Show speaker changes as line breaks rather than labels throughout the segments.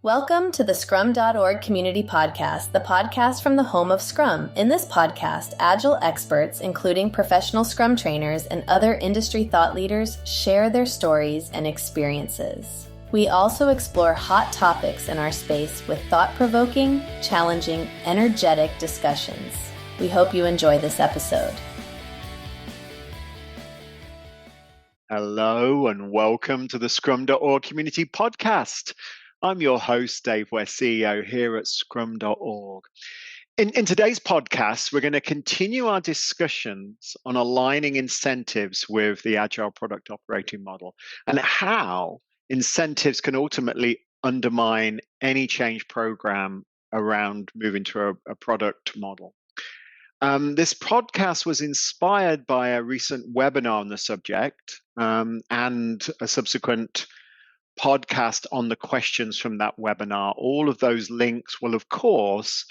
Welcome to the Scrum.org Community Podcast, the podcast from the home of Scrum. In this podcast, Agile experts, including professional Scrum trainers and other industry thought leaders, share their stories and experiences. We also explore hot topics in our space with thought-provoking, challenging, energetic discussions. We hope you enjoy this episode.
Hello and welcome to the Scrum.org Community Podcast. I'm your host, Dave West, CEO here at Scrum.org. In today's podcast, we're going to continue our discussions on aligning incentives with the Agile Product Operating Model and how incentives can ultimately undermine any change program around moving to a product model. This podcast was inspired by a recent webinar on the subject and a subsequent podcast on the questions from that webinar. All of those links will, of course,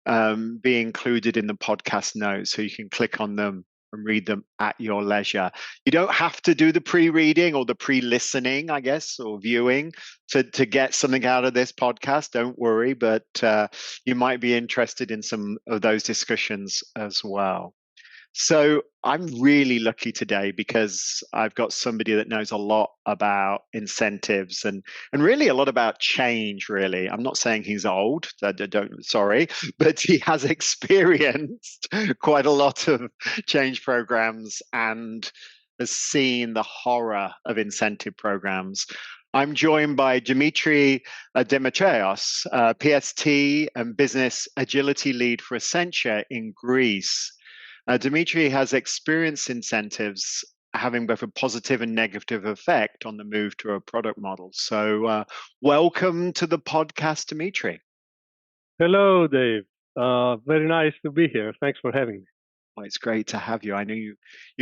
be included in the podcast notes, so you can click on them and read them at your leisure. You don't have to do the pre-reading or the pre-listening, I guess, or viewing to get something out of this podcast. Don't worry, but you might be interested in some of those discussions as well. So I'm really lucky today because I've got somebody that knows a lot about incentives and really a lot about change, really. I'm not saying he's old, sorry, but he has experienced quite a lot of change programs and has seen the horror of incentive programs. I'm joined by Dimitris Dimitrios, PST and Business Agility Lead for Accenture in Greece. Dimitri has experienced incentives having both a positive and negative effect on the move to a product model. So welcome to the podcast, Dimitri.
Hello, Dave. Very nice to be here. Thanks for having me.
Well, it's great to have you. I know you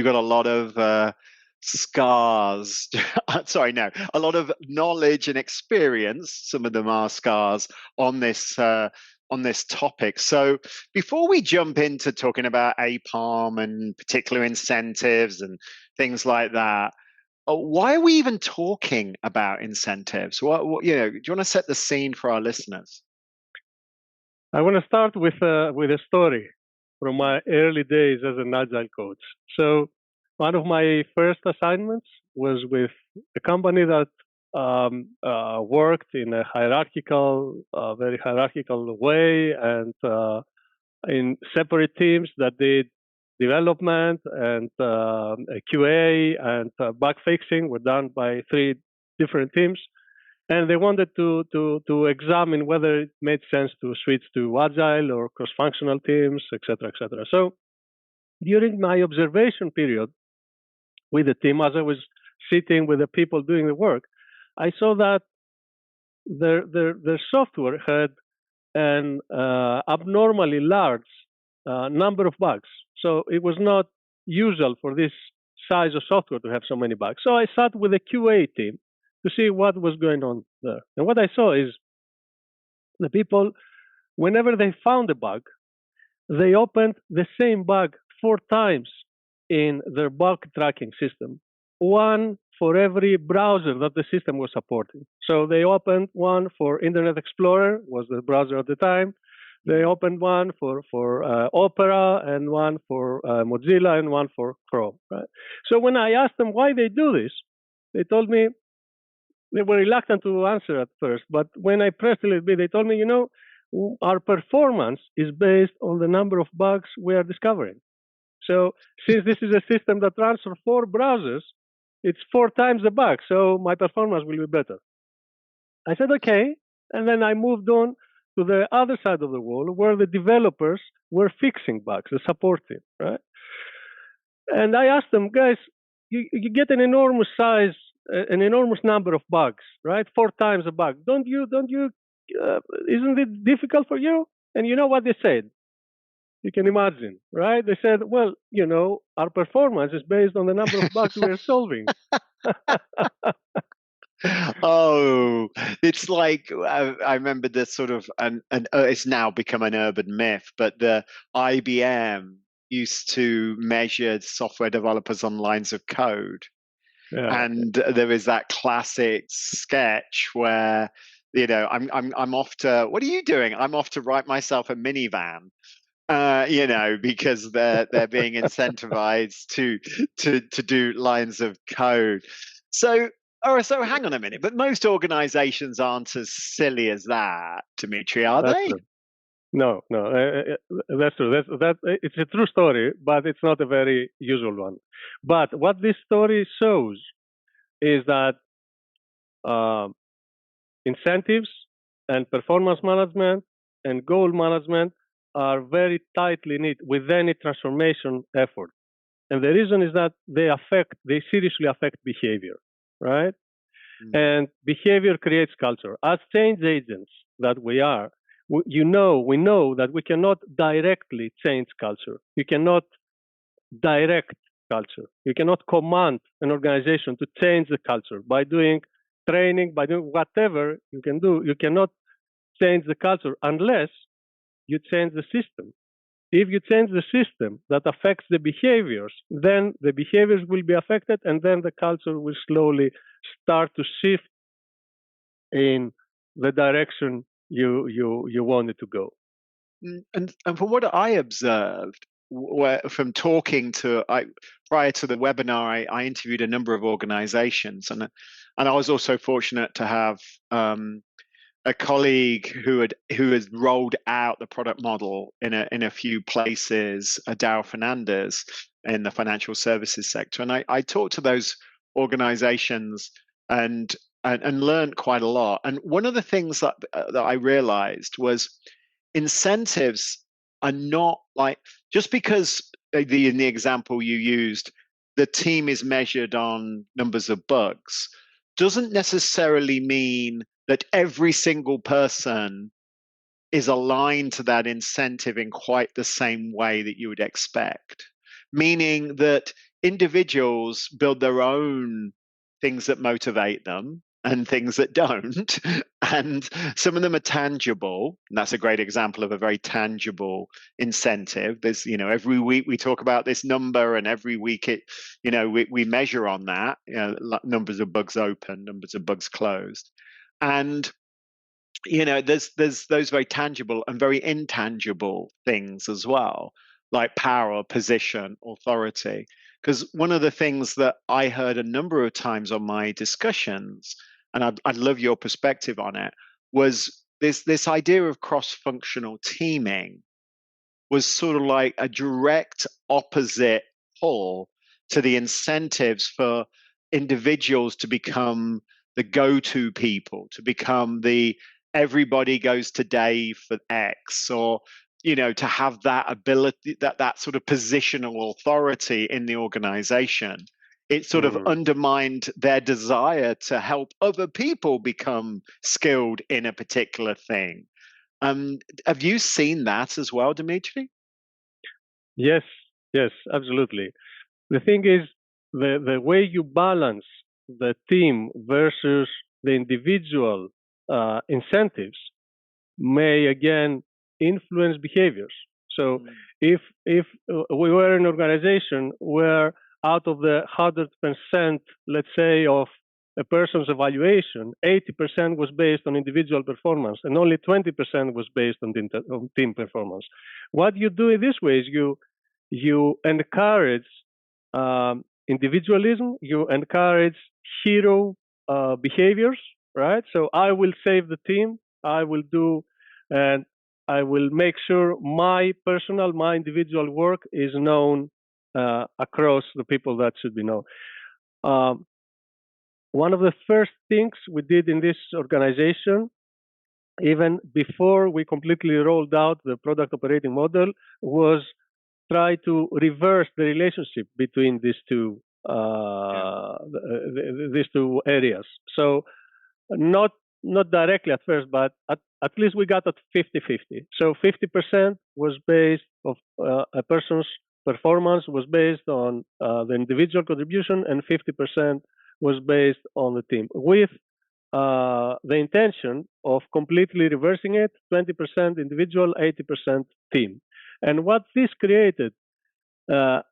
got a lot of scars. A lot of knowledge and experience. Some of them are scars on this topic. So before we jump into talking about APOM and particular incentives and things like that, why are we even talking about incentives? Do you want to set the scene for our listeners?
I want to start with a story from my early days as an Agile coach. So one of my first assignments was with a company that worked in a very hierarchical way, and in separate teams that did development and QA and bug fixing were done by 3 different teams, and they wanted to examine whether it made sense to switch to agile or cross-functional teams, etc., etc. So during my observation period with the team, as I was sitting with the people doing the work, I saw that their software had an abnormally large number of bugs. So it was not usual for this size of software to have so many bugs. So I sat with the QA team to see what was going on there. And what I saw is the people, whenever they found a bug, they opened the same bug 4 times in their bug tracking system, one for every browser that the system was supporting. So they opened one for Internet Explorer, was the browser at the time. They opened one for Opera, and one for Mozilla, and one for Chrome. Right? So when I asked them why they do this, they told me, they were reluctant to answer at first, but when I pressed a little bit, they told me, our performance is based on the number of bugs we are discovering. So since this is a system that runs for 4 browsers, it's 4 times the bug, so my performance will be better. I said, okay. And then I moved on to the other side of the wall where the developers were fixing bugs, the support team, right? And I asked them, guys, you get an enormous number of bugs, right? 4 times a bug. Don't you, isn't it difficult for you? And you know what they said? You can imagine, right? They said, well, our performance is based on the number of bugs we are solving.
Oh, it's like I remember this sort of, and it's now become an urban myth, but the IBM used to measure software developers on lines of code. Yeah. And there is that classic sketch where I'm off to, what are you doing? I'm off to write myself a minivan. Because they're being incentivized to do lines of code. So hang on a minute. But most organizations aren't as silly as that, Dimitri, are
That's
they?
true. No, that's true. It's a true story, but it's not a very usual one. But what this story shows is that incentives and performance management and goal management are very tightly knit with any transformation effort. And the reason is that they seriously affect behavior, right? And behavior creates culture. As change agents that we are, we know that we cannot directly change culture. You cannot direct culture. You cannot command an organization to change the culture by doing training, by doing whatever you can do. You cannot change the culture unless you change the system. If you change the system that affects the behaviors, then the behaviors will be affected, and then the culture will slowly start to shift in the direction you want it to go.
And from what I observed, from talking to prior to the webinar, I interviewed a number of organizations, and I was also fortunate to have a colleague who has rolled out the product model in a few places, Dow Fernandez, in the financial services sector, and I talked to those organizations and learned quite a lot. And one of the things that I realized was incentives are not like, just because in the example you used, the team is measured on numbers of bugs, doesn't necessarily mean that every single person is aligned to that incentive in quite the same way that you would expect. Meaning that individuals build their own things that motivate them and things that don't. And some of them are tangible. And that's a great example of a very tangible incentive. There's, every week we talk about this number, and every week we measure on that, numbers of bugs open, numbers of bugs closed. And there's those very tangible and very intangible things as well, like power, position, authority. Because one of the things that I heard a number of times on my discussions, and I'd love your perspective on it, was this idea of cross-functional teaming was sort of like a direct opposite pull to the incentives for individuals to become the go-to people, to become the everybody goes to Dave for X, or to have that ability, that sort of positional authority in the organization. It sort of undermined their desire to help other people become skilled in a particular thing. Have you seen that as well, Dimitri?
Yes, absolutely. The thing is, the way you balance the team versus the individual incentives may again influence behaviors. So if we were an organization where out of the 100%, let's say, of a person's evaluation, 80% was based on individual performance and only 20% was based on team performance. What you do in this way is you encourage individualism, you encourage hero behaviors, right? So I will save the team, I will do, and I will make sure my individual work is known across the people that should be known. One of the first things we did in this organization, even before we completely rolled out the product operating model, was try to reverse the relationship between these two areas. So not directly at first, but at least we got at 50-50. So 50% was based of a person's performance was based on the individual contribution, and 50% was based on the team, with the intention of completely reversing it, 20% individual, 80% team. And what this created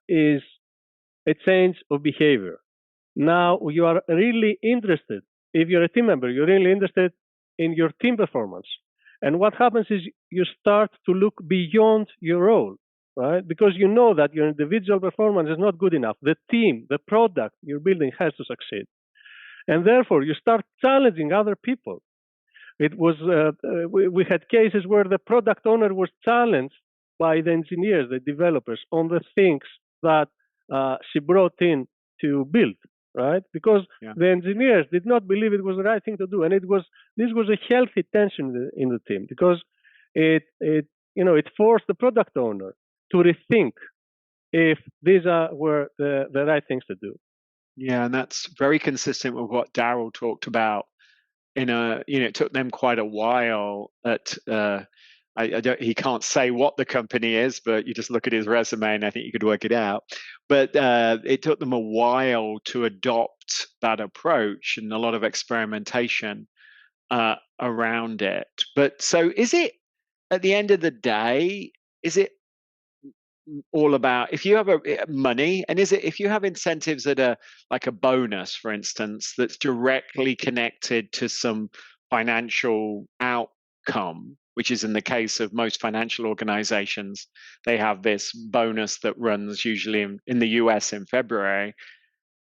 is a change of behavior. Now you are really interested. If you're a team member, you're really interested in your team performance. And what happens is you start to look beyond your role, right? Because you know that your individual performance is not good enough. The team, the product you're building has to succeed. And therefore, you start challenging other people. It was we had cases where the product owner was challenged by the engineers, the developers, on the things that she brought in to build, right? Because the engineers did not believe it was the right thing to do, and this was a healthy tension in the team because it forced the product owner to rethink if these were the right things to do.
Yeah, and that's very consistent with what Daryl talked about. It took them quite a while at. He can't say what the company is, but you just look at his resume and I think you could work it out. But it took them a while to adopt that approach and a lot of experimentation around it. But so is it, at the end of the day, is it all about, if you have money, and is it, if you have incentives that are like a bonus, for instance, that's directly connected to some financial outcome, which is in the case of most financial organizations, they have this bonus that runs usually in the US in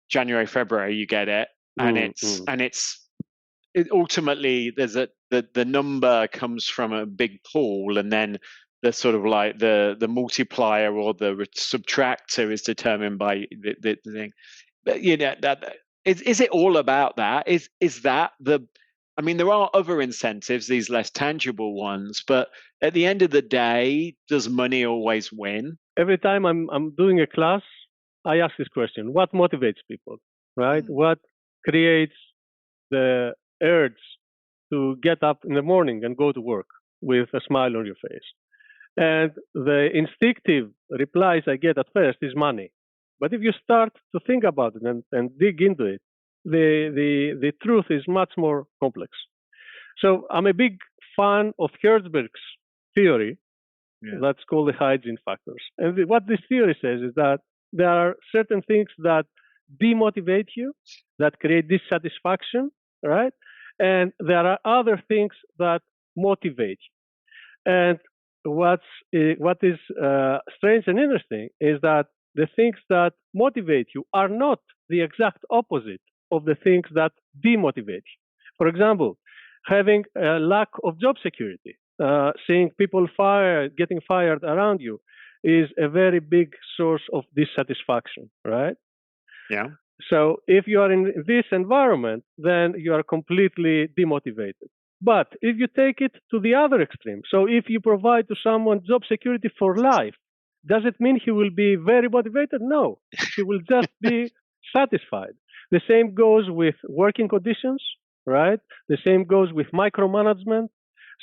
January, February, you get it. And it ultimately the number comes from a big pool, and then the sort of like the multiplier or the subtractor is determined by the thing. But that is it all about that? Is that I mean, there are other incentives, these less tangible ones, but at the end of the day, does money always win?
Every time I'm doing a class, I ask this question: what motivates people, right? What creates the urge to get up in the morning and go to work with a smile on your face? And the instinctive replies I get at first is money. But if you start to think about it and dig into it, the truth is much more complex. So I'm a big fan of Herzberg's theory that's called the hygiene factors. And what this theory says is that there are certain things that demotivate you, that create dissatisfaction, right? And there are other things that motivate you. And what is strange and interesting is that the things that motivate you are not the exact opposite of the things that demotivate you. For example, having a lack of job security, seeing people getting fired around you is a very big source of dissatisfaction, right?
Yeah.
So if you are in this environment, then you are completely demotivated. But if you take it to the other extreme, so if you provide to someone job security for life, does it mean he will be very motivated? No, he will just be satisfied. The same goes with working conditions, right? The same goes with micromanagement.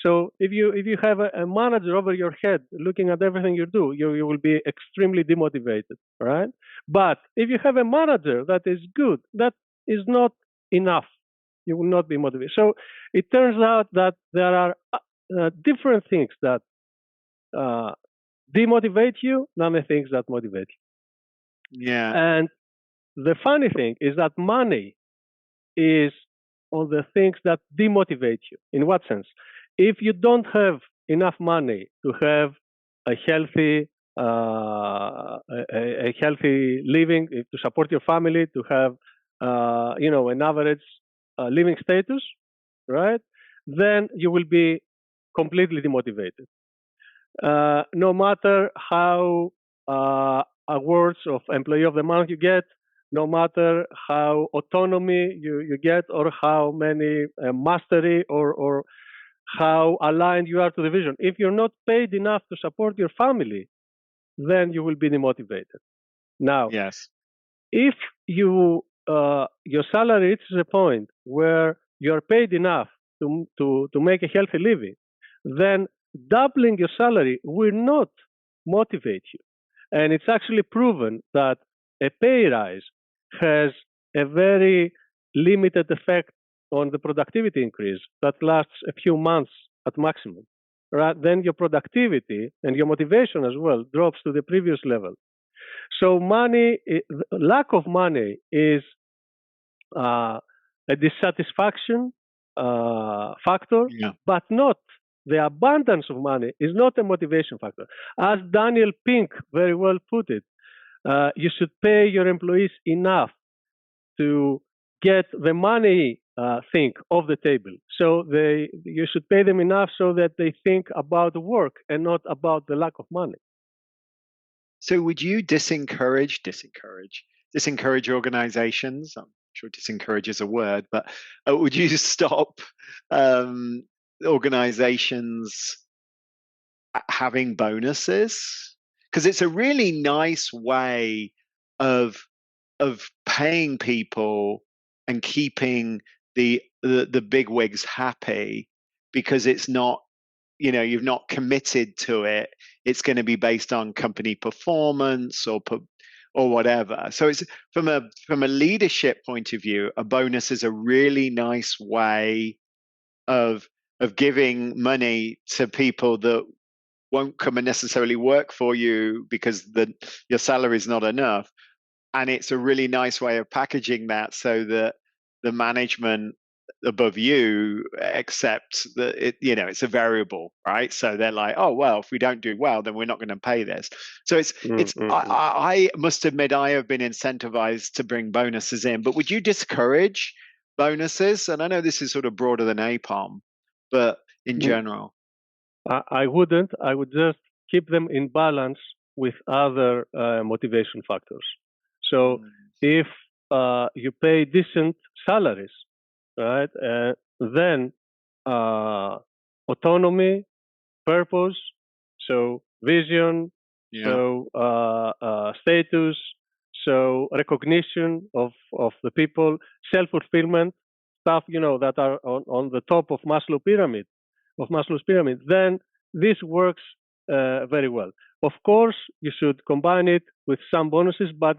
So if you have a manager over your head looking at everything you do, you will be extremely demotivated, right? But if you have a manager that is good, that is not enough. You will not be motivated. So it turns out that there are different things that demotivate you than the things that motivate you.
Yeah.
And the funny thing is that money is on the things that demotivate you. In what sense? If you don't have enough money to have a healthy living, to support your family, to have an average living status, right? Then you will be completely demotivated. No matter how awards of Employee of the Month you get, no matter how autonomy you get, or how many mastery or how aligned you are to the vision. If you're not paid enough to support your family, then you will be demotivated. Now,
yes,
if your salary reaches a point where you're paid enough to make a healthy living, then doubling your salary will not motivate you. And it's actually proven that a pay rise has a very limited effect on the productivity increase that lasts a few months at maximum. Right? Then your productivity and your motivation as well drops to the previous level. So lack of money is a dissatisfaction factor,
Yeah.
but not the abundance of money is not a motivation factor. As Daniel Pink very well put it, you should pay your employees enough to get the money thing off the table. So you should pay them enough so that they think about the work and not about the lack of money.
So would you disencourage organizations? I'm sure disencourage is a word, but would you stop organizations having bonuses? Because it's a really nice way of paying people and keeping the big wigs happy, because it's not, you've not committed to it. It's going to be based on company performance or whatever. So it's from a leadership point of view, a bonus is a really nice way of giving money to people that won't come and necessarily work for you because your salary is not enough. And it's a really nice way of packaging that so that the management above you accept that it's a variable, right? So they're like, oh well, if we don't do well, then we're not going to pay this. So I must admit, I have been incentivized to bring bonuses in, but would you discourage bonuses? And I know this is sort of broader than APOM, but in general.
I wouldn't. I would just keep them in balance with other motivation factors. So if you pay decent salaries, right, then autonomy, purpose, so vision, so status, so recognition of the people, self-fulfillment, stuff that are on the top of Maslow's pyramid, then this works very well. Of course, you should combine it with some bonuses, but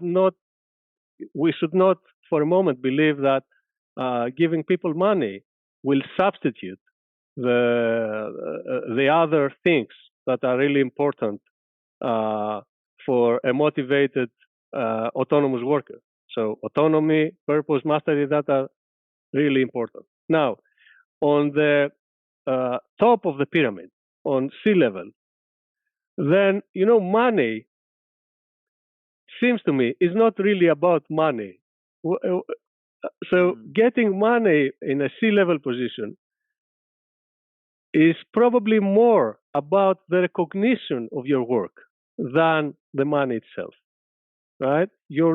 we should not for a moment believe that giving people money will substitute the other things that are really important for a motivated autonomous worker. So autonomy, purpose, mastery, that are really important. Now, on the top of the pyramid, on C-level, then, money seems to me is not really about money. So getting money in a C-level position is probably more about the recognition of your work than the money itself, right? You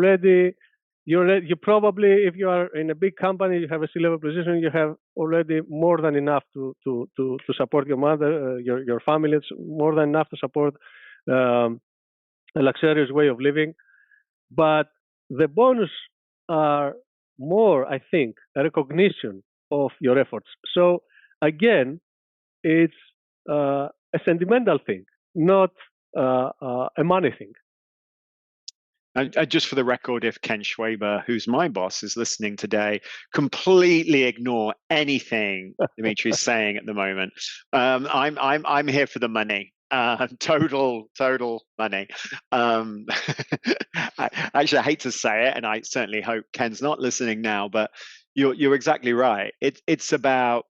probably, if you are in a big company, you have a C-level position, you have already more than enough to support your mother, your family. It's more than enough to support a luxurious way of living. But the bonus are more, I think, a recognition of your efforts. So again, it's a sentimental thing, not a money thing.
Just for the record, if Ken Schwaber, who's my boss, is listening today, completely ignore anything Dimitris is saying at the moment. I'm here for the money. Total money. Actually, I hate to say it, and I certainly hope Ken's not listening now, but you're exactly right. It's about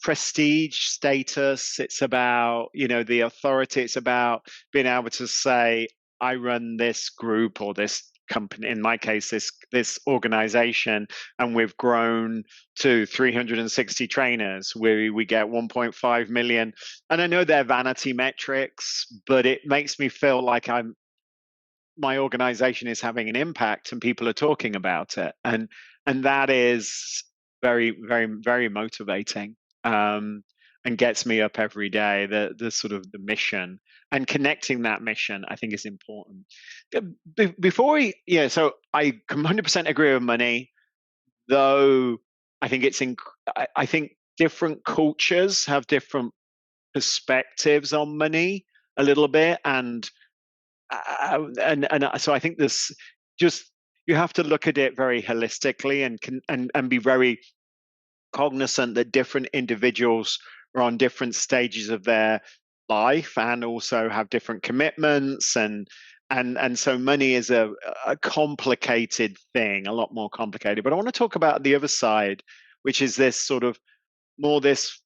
prestige, status. It's about the authority. It's about being able to say, I run this group or this company, in my case, this organization, and we've grown to 360 trainers. We get 1.5 million. And I know they're vanity metrics, but it makes me feel like my organization is having an impact and people are talking about it. And that is very, very, very motivating. And gets me up every day. The sort of the mission and connecting that mission, I think, is important. Before so I 100% agree with money, though. I think I think different cultures have different perspectives on money a little bit, and so I think this you have to look at it very holistically and be very cognizant that different individuals are on different stages of their life and also have different commitments, and so money is a complicated thing, a lot more complicated. But I want to talk about the other side, which is this sort of more this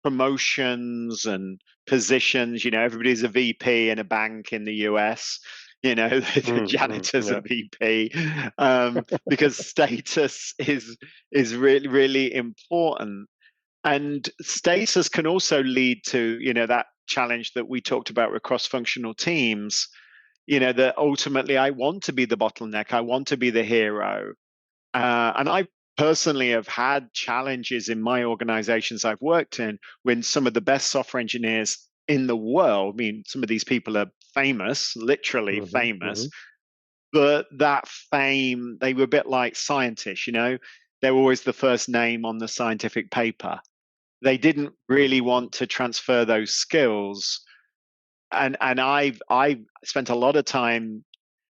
promotions and positions. Everybody's a VP in a bank in the US. The janitor's a VP, because status is really, really important. And status can also lead to, that challenge that we talked about with cross-functional teams, that ultimately I want to be the bottleneck. I want to be the hero. And I personally have had challenges in my organizations I've worked in when some of the best software engineers in the world, some of these people are famous, literally famous, but that fame, they were a bit like scientists, they were always the first name on the scientific paper. They didn't really want to transfer those skills. And I've spent a lot of time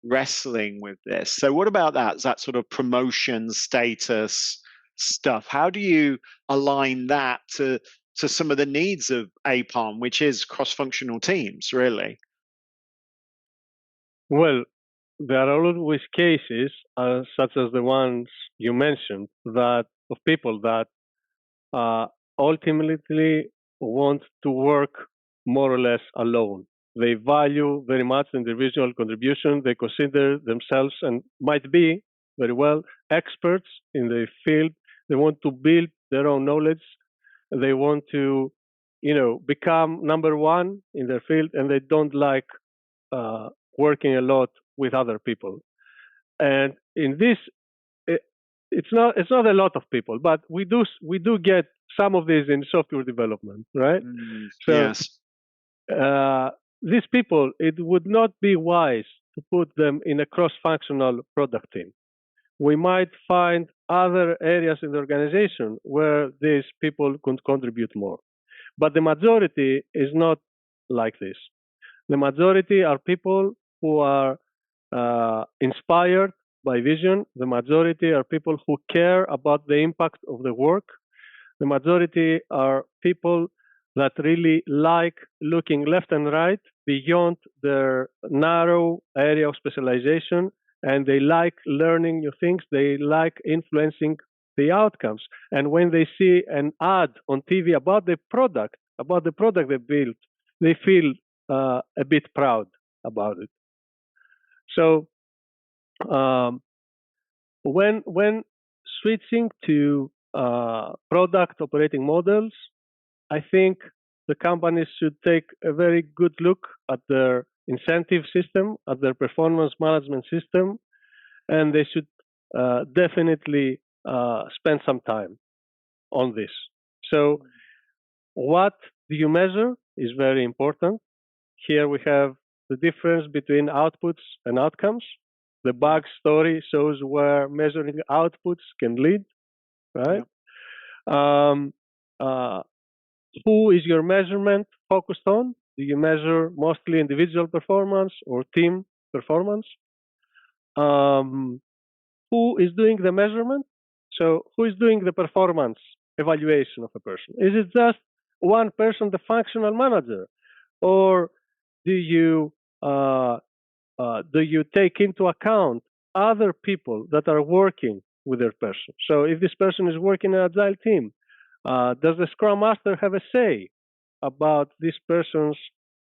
wrestling with this. So what about that? Is that sort of promotion status stuff? How do you align that to some of the needs of APOM, which is cross-functional teams, really?
Well, there are always cases, such as the ones you mentioned, that of people that ultimately want to work more or less alone. They value very much individual contribution. They consider themselves and might be very well experts in the field. They want to build their own knowledge. They want to, become number one in their field, and they don't like working a lot with other people. And in this, it's not a lot of people, but we do get some of these in software development, right?
Yes.
These people, it would not be wise to put them in a cross-functional product team. We might find other areas in the organization where these people could contribute more. But the majority is not like this. The majority are people who are inspired by vision. The majority are people who care about the impact of the work. The majority are people that really like looking left and right beyond their narrow area of specialization, and they like learning new things. They like influencing the outcomes. And when they see an ad on TV about the product they built, they feel a bit proud about it. So when switching to product operating models, I think the companies should take a very good look at their incentive system, at their performance management system, and they should definitely spend some time on this. So what do you measure is very important. Here we have the difference between outputs and outcomes. The bug story shows where measuring outputs can lead, right? Yeah. Who is your measurement focused on? Do you measure mostly individual performance or team performance? Who is doing the measurement? So who is doing the performance evaluation of a person? Is it just one person, the functional manager? Or do you take into account other people that are working with their person? So if this person is working in an agile team, does the Scrum Master have a say about this person's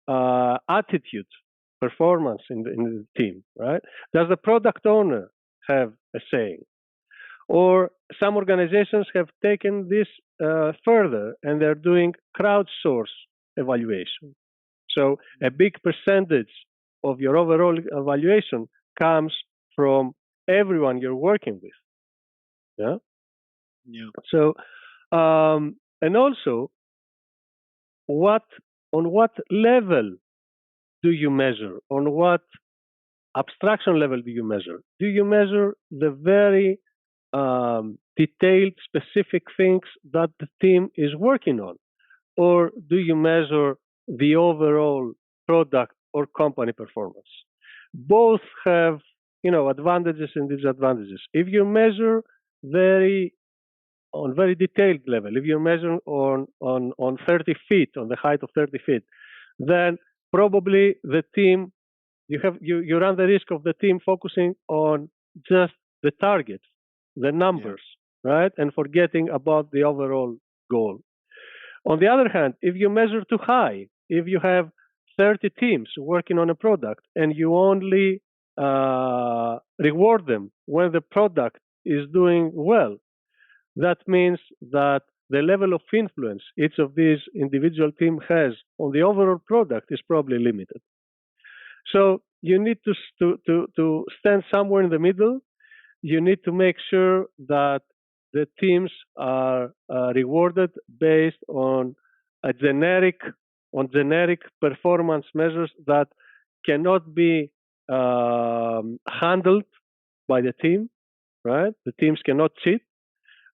attitude, performance in the team, right? Does the product owner have a say? Or some organizations have taken this further and they're doing crowdsource evaluation. So a big percentage of your overall evaluation comes from everyone you're working with. Yeah.
Yeah.
So, and also, on what level do you measure? On what abstraction level do you measure? Do you measure the very detailed, specific things that the team is working on? Or do you measure the overall product or company performance? Both have, advantages and disadvantages. If you measure on very detailed level, if you measure on 30 feet, on the height of 30 feet, then probably the team, you run the risk of the team focusing on just the targets, the numbers, right? And forgetting about the overall goal. On the other hand, if you measure too high, if you have 30 teams working on a product and you only reward them when the product is doing well, that means that the level of influence each of these individual teams has on the overall product is probably limited. So you need to stand somewhere in the middle. You need to make sure that the teams are rewarded based on generic performance measures that cannot be handled by the team, right? The teams cannot cheat,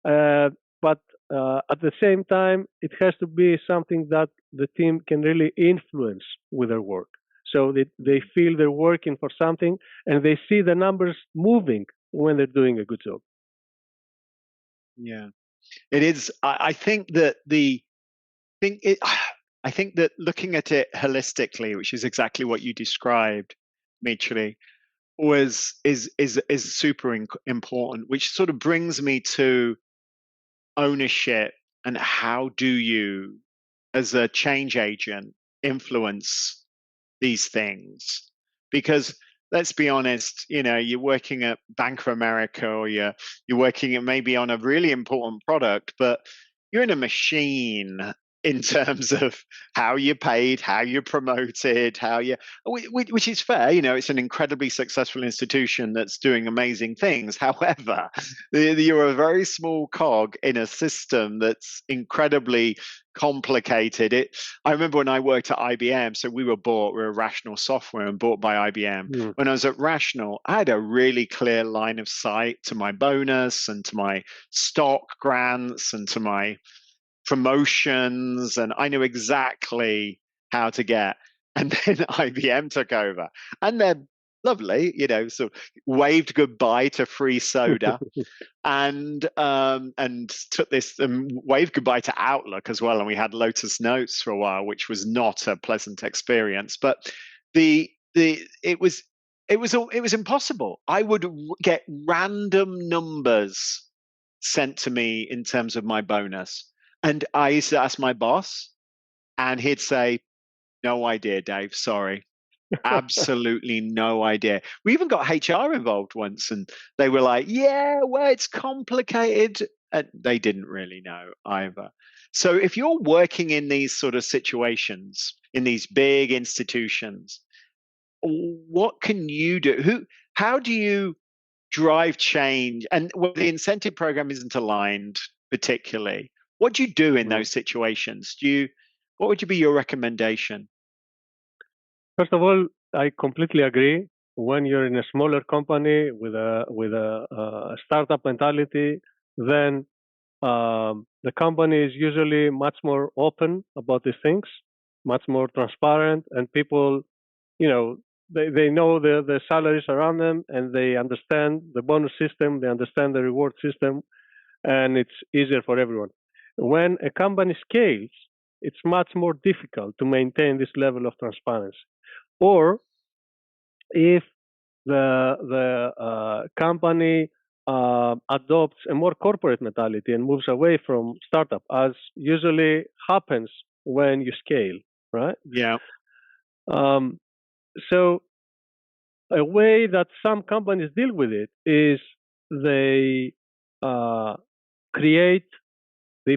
but at the same time, it has to be something that the team can really influence with their work. So they feel they're working for something and they see the numbers moving when they're doing a good job.
Yeah, it is. I think that I think that looking at it holistically, which is exactly what you described, Dimitri, is super important. Which sort of brings me to ownership and how do you, as a change agent, influence these things? Because let's be honest, you're working at Bank of America or you're working at maybe on a really important product, but you're in a machine in terms of how you're paid, how you're promoted, which is fair. It's an incredibly successful institution that's doing amazing things. However, you're a very small cog in a system that's incredibly complicated. I remember when I worked at IBM, so we were Rational Software and bought by IBM. When I was at Rational, I had a really clear line of sight to my bonus and to my stock grants and to my promotions, and I knew exactly how to get. And then IBM took over, and they're lovely, sort of waved goodbye to free soda, and took this waved goodbye to Outlook as well. And we had Lotus Notes for a while, which was not a pleasant experience. But it was impossible. I would get random numbers sent to me in terms of my bonus. And I used to ask my boss, and he'd say, "No idea, Dave. Sorry. Absolutely no idea." We even got HR involved once, and they were like, "Yeah, well, it's complicated." And they didn't really know either. So if you're working in these sort of situations, in these big institutions, what can you do? How do you drive change? And when the incentive program isn't aligned particularly, what do you do in those situations? What would be your recommendation?
First of all, I completely agree. When you're in a smaller company with a startup mentality, then the company is usually much more open about these things, much more transparent, and people, they know the salaries around them, and they understand the bonus system, they understand the reward system, and it's easier for everyone. When a company scales, it's much more difficult to maintain this level of transparency. Or if the company adopts a more corporate mentality and moves away from startup, as usually happens when you scale, right?
Yeah.
So a way that some companies deal with it is they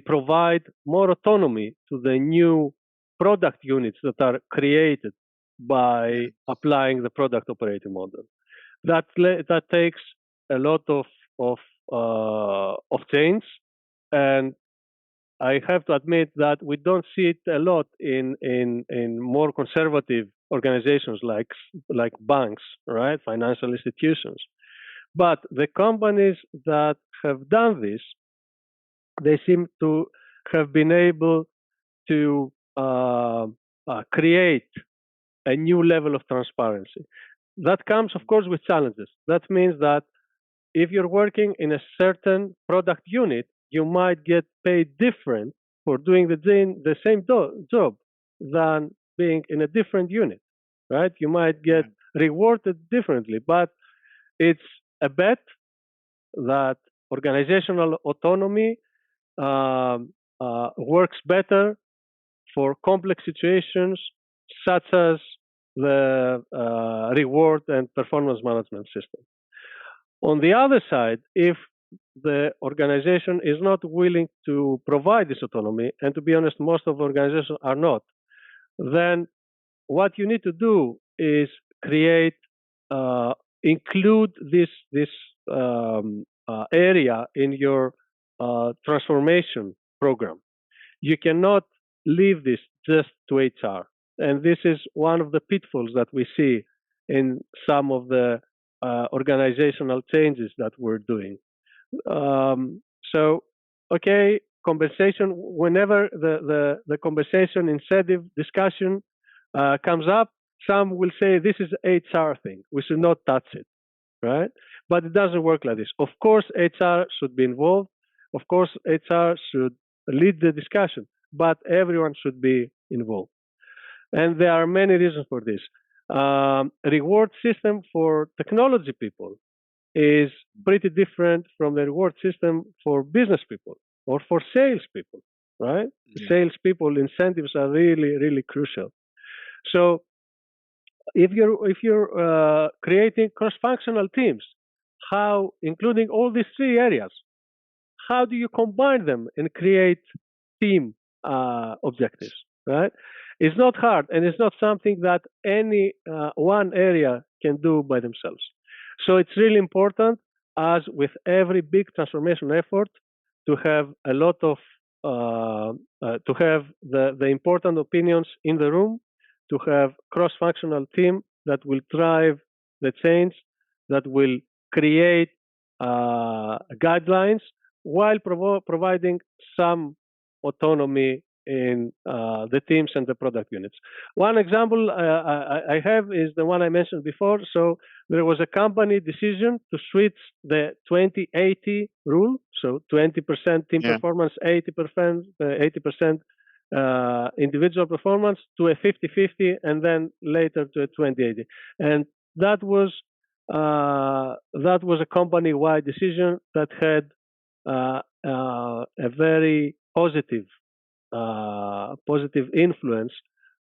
provide more autonomy to the new product units that are created by applying the product operating model. That takes a lot of change, and I have to admit that we don't see it a lot in more conservative organizations like banks, right? Financial institutions. But the companies that have done this, they seem to have been able to create a new level of transparency. That comes, of course, with challenges. That means that if you're working in a certain product unit, you might get paid different for doing the same job than being in a different unit, right? You might get rewarded differently, but it's a bet that organizational autonomy works better for complex situations such as the reward and performance management system. On the other side, if the organization is not willing to provide this autonomy, and to be honest, most of organizations are not, then what you need to do is create, include this area in your transformation program. You cannot leave this just to HR. And this is one of the pitfalls that we see in some of the organizational changes that we're doing. Okay, compensation, whenever the compensation incentive discussion comes up, some will say this is HR thing. We should not touch it, right? But it doesn't work like this. Of course, HR should be involved. Of course, HR should lead the discussion, but everyone should be involved. And there are many reasons for this. Reward system for technology people is pretty different from the reward system for business people or for sales people, right? Yeah. Sales people incentives are really, really crucial. So if you're creating cross-functional teams, how, including all these three areas, how do you combine them and create team objectives, right? It's not hard, and it's not something that any one area can do by themselves. So it's really important, as with every big transformation effort, to have a lot of to have the important opinions in the room, to have cross-functional team that will drive the change, that will create guidelines while providing some autonomy in the teams and the product units. One example I have is the one I mentioned before. So there was a company decision to switch the 20-80 rule, so 20% team performance, 80% individual performance, to a 50-50, and then later to a 20-80. And that was a company-wide decision that had a very positive influence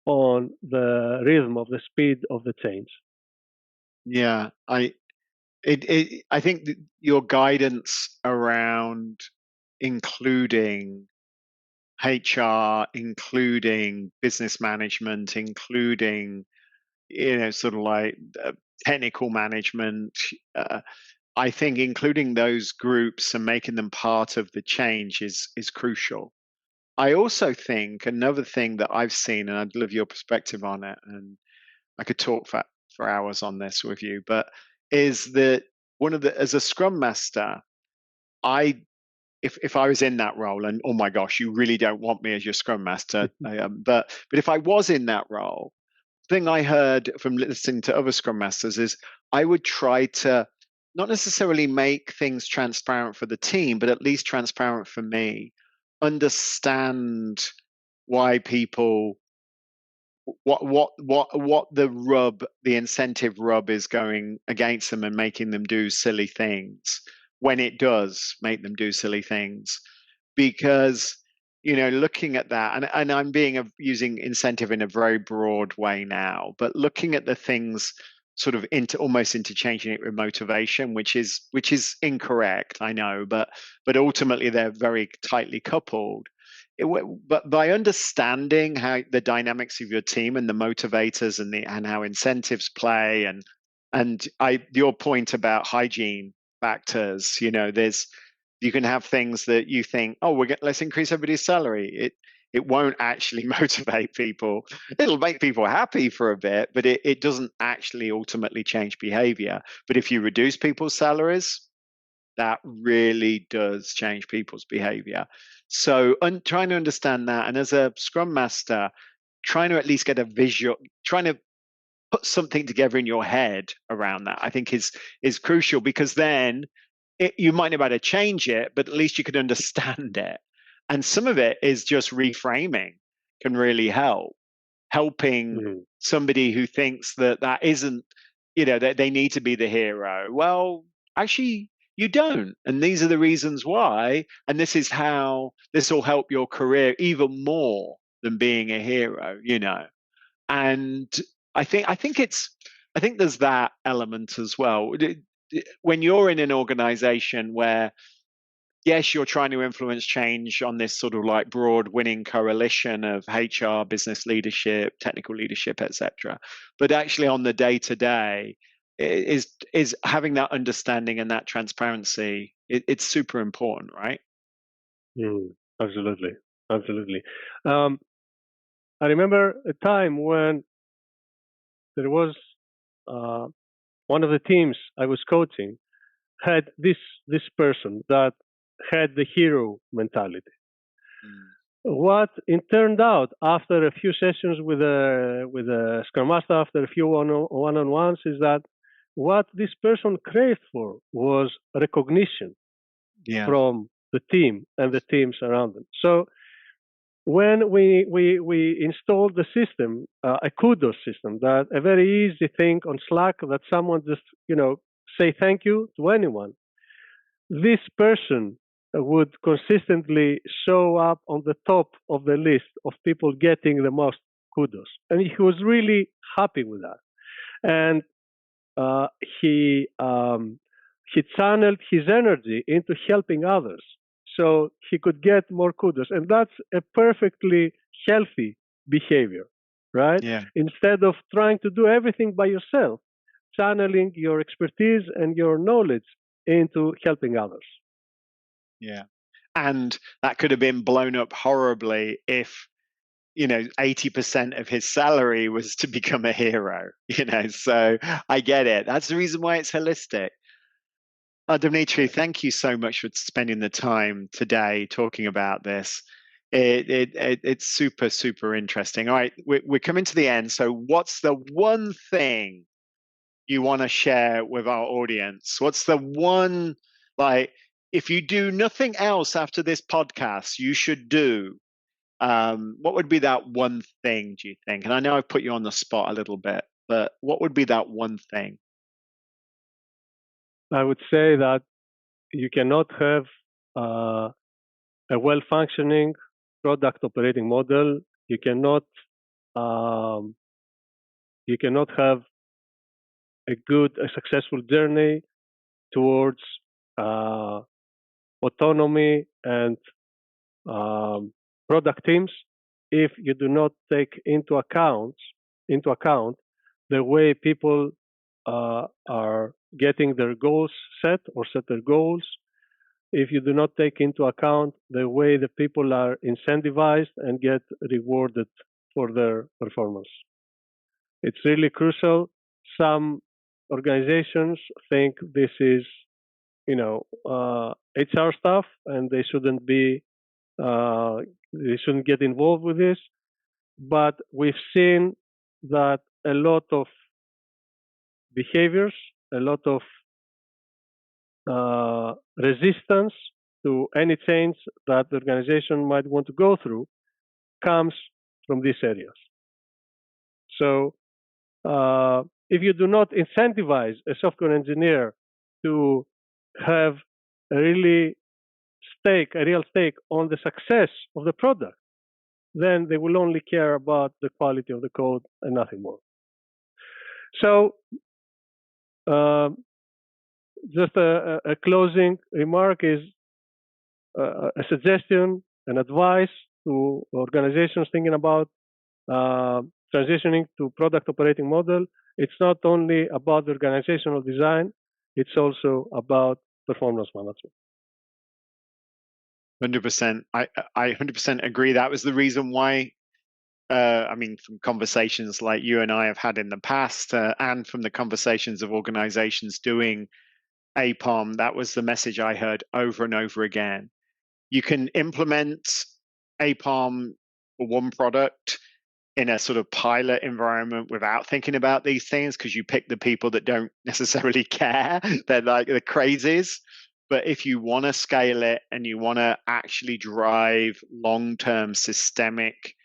on the rhythm of the speed of the change.
Yeah, I think that your guidance around including HR, including business management, including sort of like technical management, I think including those groups and making them part of the change is crucial. I also think another thing that I've seen, and I'd love your perspective on it, and I could talk for hours on this with you, but is that as a Scrum Master, if I was in that role, and oh my gosh, you really don't want me as your Scrum Master, but if I was in that role, the thing I heard from listening to other Scrum Masters is I would try to not necessarily make things transparent for the team, but at least transparent for me. Understand why people, what the incentive rub is going against them and making them do silly things when it does make them do silly things. Because looking at that, and I'm using incentive in a very broad way now, but looking at the things sort of almost interchanging it with motivation, which is incorrect, I know, but ultimately they're very tightly coupled. But by understanding how the dynamics of your team and the motivators and how incentives play, and your point about hygiene factors, you can have things that you think, oh, let's increase everybody's salary. It won't actually motivate people. It'll make people happy for a bit, but it doesn't actually ultimately change behavior. But if you reduce people's salaries, that really does change people's behavior. So trying to understand that, and as a Scrum Master, trying to at least get a visual, trying to put something together in your head around that, I think is crucial, because then you might know how to change it, but at least you can understand it. And some of it is just reframing can really helping somebody who thinks that isn't, that they need to be the hero. Well, actually, You don't. And these are the reasons why. And this is how this will help your career even more than being a hero, And I think there's that element as well. When you're in an organization where, yes, you're trying to influence change on this sort of like broad winning coalition of HR, business leadership, technical leadership, etc. But actually on the day-to-day is having that understanding and that transparency. It's super important, right?
Absolutely. Absolutely. I remember a time when there was one of the teams I was coaching had this person that had the hero mentality. What it turned out after a few sessions with a Scrum Master, after a few one-on-ones, is that what this person craved for was recognition from the team and the teams around them. So when we installed the system, a kudos system, that a very easy thing on Slack that someone just say thank you to anyone, this person would consistently show up on the top of the list of people getting the most kudos, and he was really happy with that. And he channeled his energy into helping others, so he could get more kudos, and that's a perfectly healthy behavior, right?
Yeah.
Instead of trying to do everything by yourself, channeling your expertise and your knowledge into helping others.
Yeah. And that could have been blown up horribly if 80% of his salary was to become a hero, so I get it. That's the reason why it's holistic. Dimitri, thank you so much for spending the time today talking about this. It's super, super interesting. All right, we're coming to the end. So what's the one thing you want to share with our audience? What's the one, if you do nothing else after this podcast, you should do? What would be that one thing, do you think? And I know I've put you on the spot a little bit, but what would be that one thing?
I would say that you cannot have a well-functioning product operating model. You cannot have a successful journey towards autonomy and product teams if you do not take into account the way people are getting their goals set or set their goals, if you do not take into account the way the people are incentivized and get rewarded for their performance. It's really crucial. Some organizations think this is, HR stuff, and they shouldn't get involved with this. But we've seen that a lot of behaviors, a lot of resistance to any change that the organization might want to go through comes from these areas. So if you do not incentivize a software engineer to have a real stake on the success of the product, then they will only care about the quality of the code and nothing more. So just a closing remark is a suggestion, an advice to organizations thinking about transitioning to product operating model. It's not only about the organizational design, it's also about performance management.
100%. I 100% agree. That was the reason why, from conversations like you and I have had in the past, and from the conversations of organizations doing APOM, that was the message I heard over and over again. You can implement APOM for one product in a sort of pilot environment without thinking about these things, because you pick the people that don't necessarily care. They're like the crazies. But if you want to scale it and you want to actually drive long-term systemic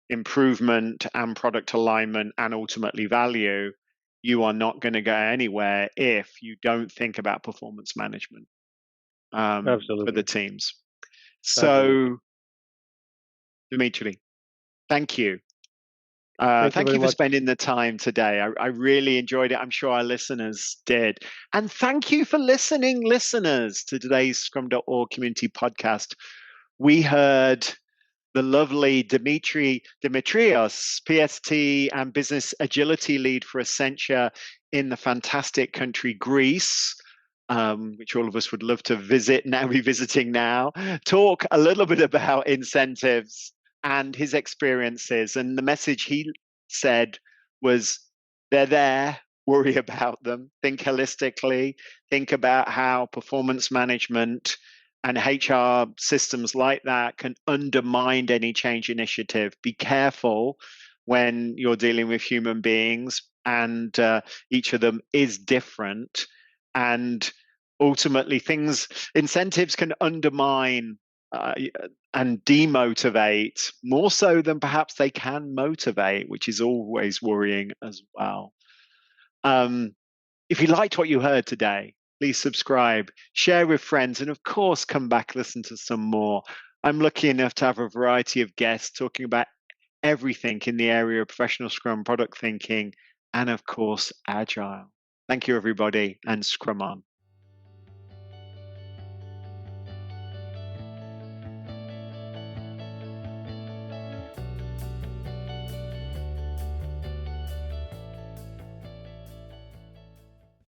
improvement and product alignment and ultimately value, you are not going to go anywhere if you don't think about performance management.
Absolutely.
for the teams.
Absolutely.
So, Dimitri, thank you.
Thank you
For
very much.
spending the time today. I really enjoyed it. I'm sure our listeners did. And thank you for listening, listeners, to today's Scrum.org community podcast. We heard the lovely Dimitrios, PST and Business Agility Lead for Accenture in the fantastic country Greece, which all of us would love to visit, now be visiting now, talk a little bit about incentives and his experiences. And the message he said was, they're there, worry about them, think holistically, think about how performance management and HR systems like that can undermine any change initiative. Be careful when you're dealing with human beings, and each of them is different. And ultimately, incentives can undermine and demotivate more so than perhaps they can motivate, which is always worrying as well. If you liked what you heard today, please subscribe, share with friends, and of course, come back, listen to some more. I'm lucky enough to have a variety of guests talking about everything in the area of professional Scrum, product thinking, and of course, Agile. Thank you, everybody, and Scrum on.